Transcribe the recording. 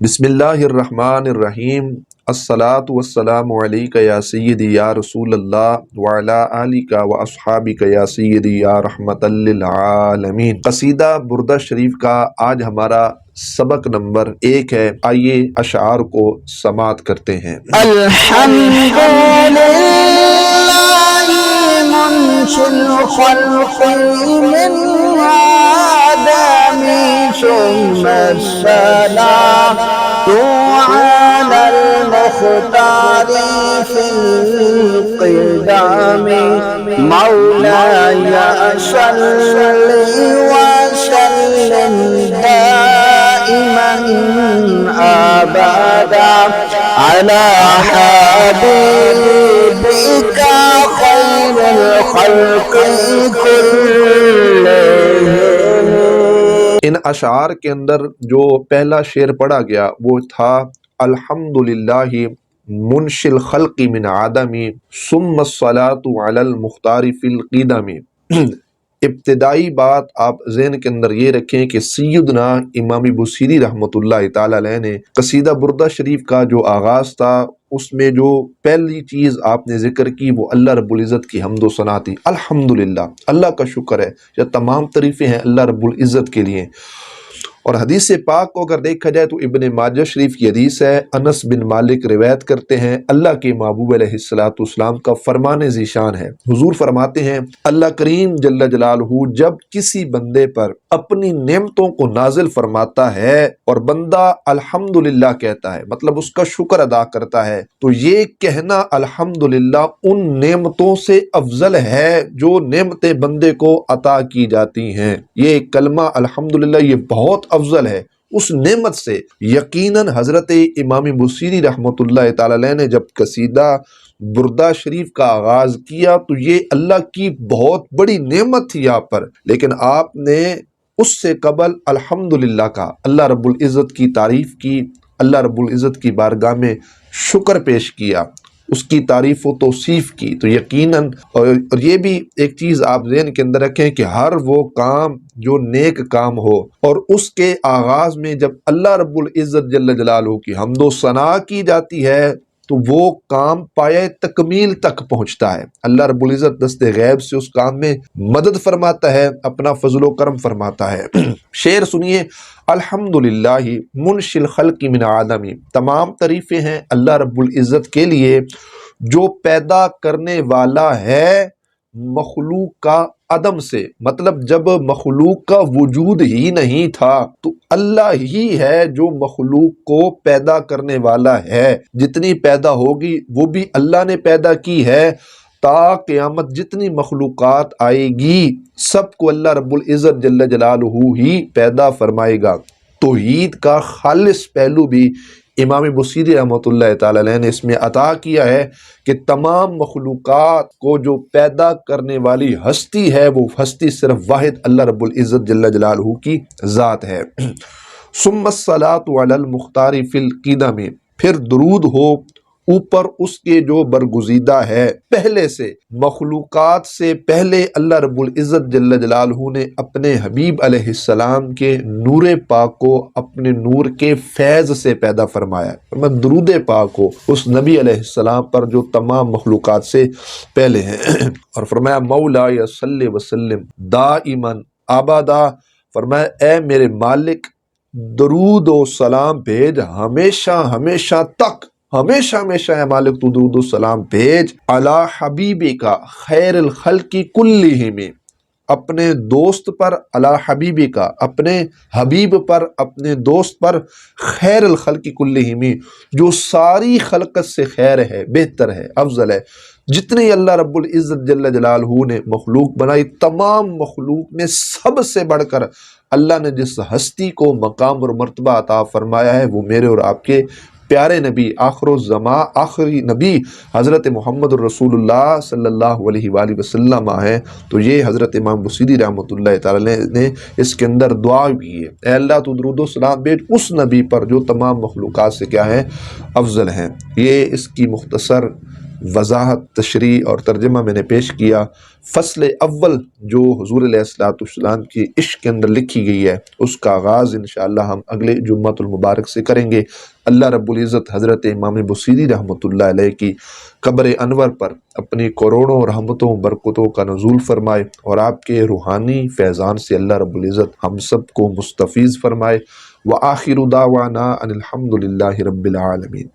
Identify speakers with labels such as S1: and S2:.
S1: بسم اللہ الرحمن الرحیم۔ الصلاۃ والسلام علیک یا سیدی یا رسول اللہ وعلی آلک و اصحابک یا سیدی یا رحمت للعالمین۔ قصیدہ بردہ شریف کا آج ہمارا سبق نمبر 1 ہے۔ آئیے اشعار کو سماعت کرتے ہیں۔
S2: الحمدللہ منشی الخلق من آدم ثم الصلاة على المختار في القدام مولاي صل وسلم دائما أبدا على حبيبك خير الخلق كلهم۔
S1: ان اشعار کے اندر جو پہلا شعر پڑھا گیا وہ تھا الحمدللہ منشی الخلق من عدم ثم الصلاة علی المختار فی القدم۔ ابتدائی بات آپ ذہن کے اندر یہ رکھیں کہ سیدنا امام بوصیری رحمۃ اللہ تعالی علیہ نے قصیدہ بردہ شریف کا جو آغاز تھا اس میں جو پہلی چیز آپ نے ذکر کی وہ اللہ رب العزت کی حمد و ثنا تھی۔ الحمدللہ، اللہ کا شکر ہے، یا تمام تعریفیں ہیں اللہ رب العزت کے لیے۔ اور حدیث پاک کو اگر دیکھا جائے تو ابن ماجہ شریف کی حدیث ہے، انس بن مالک روایت کرتے ہیں، اللہ کے محبوب علیہ السلام کا فرمان ذیشان ہے، حضور فرماتے ہیں اللہ کریم جل جلالہ جب کسی بندے پر اپنی نعمتوں کو نازل فرماتا ہے اور بندہ الحمدللہ کہتا ہے، مطلب اس کا شکر ادا کرتا ہے، تو یہ کہنا الحمدللہ ان نعمتوں سے افضل ہے جو نعمتیں بندے کو عطا کی جاتی ہیں۔ یہ کلمہ الحمدللہ یہ بہت افضل ہے اس نعمت سے۔ یقیناً حضرت امام بوصیری رحمۃ اللہ تعالی علیہ نے جب قصیدہ بردہ شریف کا آغاز کیا تو یہ اللہ کی بہت بڑی نعمت تھی آپ پر، لیکن آپ نے اس سے قبل الحمدللہ کا اللہ رب العزت کی تعریف کی، اللہ رب العزت کی بارگاہ میں شکر پیش کیا، اس کی تعریف و توصیف کی۔ تو یقیناً اور یہ بھی ایک چیز آپ ذہن کے اندر رکھیں کہ ہر وہ کام جو نیک کام ہو اور اس کے آغاز میں جب اللہ رب العزت جل جلالہ کی حمد و ثنا کی جاتی ہے تو وہ کام پایہ تکمیل تک پہنچتا ہے۔ اللہ رب العزت دست غیب سے اس کام میں مدد فرماتا ہے، اپنا فضل و کرم فرماتا ہے۔ شعر سنیے، الحمدللہ منشی الخلق من عدم، تمام تعریفیں ہیں اللہ رب العزت کے لیے جو پیدا کرنے والا ہے مخلوق کا عدم سے، مطلب جب مخلوق کا وجود ہی نہیں تھا تو اللہ ہی ہے جو مخلوق کو پیدا کرنے والا ہے۔ جتنی پیدا ہوگی وہ بھی اللہ نے پیدا کی ہے، تا قیامت جتنی مخلوقات آئے گی سب کو اللہ رب العزت جل جلالہ ہی پیدا فرمائے گا۔ توحید کا خالص پہلو بھی امام بوصیری رحمۃ اللہ تعالی علیہ نے اس میں عطا کیا ہے کہ تمام مخلوقات کو جو پیدا کرنے والی ہستی ہے وہ ہستی صرف واحد اللہ رب العزت جل جلالہ کی ذات ہے۔ ثم الصلاة علی المختار فی القدم، پھر درود ہو اوپر اس کے جو برگزیدہ ہے پہلے سے، مخلوقات سے پہلے اللہ رب العزت جل جلالہ نے اپنے حبیب علیہ السلام کے نور پاک کو اپنے نور کے فیض سے پیدا فرمایا۔ درود پاک ہو اس نبی علیہ السلام پر جو تمام مخلوقات سے پہلے ہیں، اور فرمایا مولاي صل وسلم دائما ابدا، فرمایا اے میرے مالک درود و سلام بھیج ہمیشہ ہمیشہ تک، ہمیشہ ہمیشہ اے مالک تو درود و سلام بھیج علی حبیبی کا خیر الخلق کلہم، اپنے دوست پر، علی حبیبی کا اپنے حبیب پر، اپنے دوست پر، خیر الخلق کلہم جو ساری خلقت سے خیر ہے، بہتر ہے، افضل ہے۔ جتنی اللہ رب العزت جل جلالہ نے مخلوق بنائی تمام مخلوق میں سب سے بڑھ کر اللہ نے جس ہستی کو مقام اور مرتبہ عطا فرمایا ہے وہ میرے اور آپ کے پیارے نبی آخر الزمان آخری نبی حضرت محمد الرسول اللہ صلی اللہ علیہ وآلہ وسلم ہیں۔ تو یہ حضرت امام بوصیری رحمۃ اللہ تعالی نے اس کے اندر دعا بھی ہے، اے اللہ تو درود و سلام بھیج اس نبی پر جو تمام مخلوقات سے کیا ہے افضل ہیں۔ یہ اس کی مختصر وضاحت، تشریح اور ترجمہ میں نے پیش کیا۔ فصل اول جو حضور علیہ السلام کی عشق کے اندر لکھی گئی ہے، اس کا آغاز انشاءاللہ ہم اگلے جمعۃ المبارک سے کریں گے۔ اللہ رب العزت حضرت امام بصیری رحمۃ اللہ علیہ کی قبر انور پر اپنی کروڑوں رحمتوں برکتوں کا نزول فرمائے، اور آپ کے روحانی فیضان سے اللہ رب العزت ہم سب کو مستفیض فرمائے۔ وآخر دعوانا ان الحمد للہ رب العالمین۔